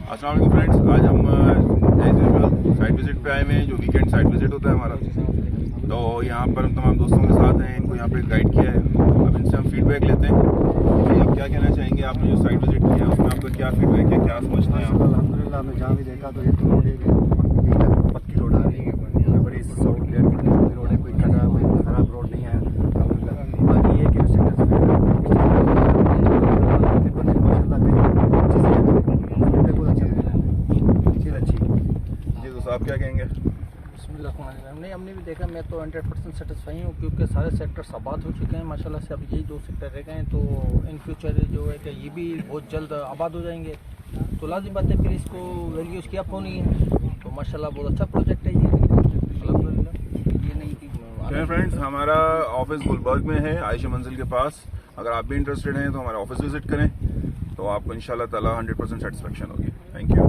अस्सलाम वालेकुम फ्रेंड्स, आज हम एज यूजुअल साइट विजिट पे आए हुए हैं, जो वीकेंड साइट विजिट होता है हमारा। तो यहाँ पर हम तमाम दोस्तों के साथ हैं, इनको यहाँ पे गाइड किया है। अब इनसे हम फीडबैक लेते हैं कि आप क्या कहना चाहेंगे, आपने जो साइट विजिट किया उसमें आपका क्या फीडबैक है, क्या समझते हैं आप? अल्हम्दुलिल्लाह मैं जहाँ भी देखा तो एक रोड पक्की रोड आ रही है, बड़ी सॉफ्ट रोड है, कोई खराब रोड नहीं है। बाकी ये कि जी दोस्त, आप क्या कहेंगे? नहीं, हमने भी देखा, मैं तो 100% सेटिस्फाई हूँ क्योंकि सारे सेक्टर्स आबाद हो चुके हैं माशाल्लाह से। अब यही 2 सेक्टर रह गए हैं, तो इन फ्यूचर जो है कि ये भी बहुत जल्द आबाद हो जाएंगे। तो लाजिम बात है, फिर इसको वैल्यू उसकी अप होनी है। तो माशाल्लाह बहुत अच्छा प्रोजेक्ट है ये, अल्हम्दुलिल्लाह। ये नहीं कि फ्रेंड्स, हमारा ऑफिस गुलबर्ग में है, आयशा मंजिल के पास। अगर आप भी इंटरेस्टेड हैं तो हमारा ऑफिस विजिट करें, तो आपको इंशाल्लाह ताला 100% सेटिस्फेक्शन होगी। Thank you.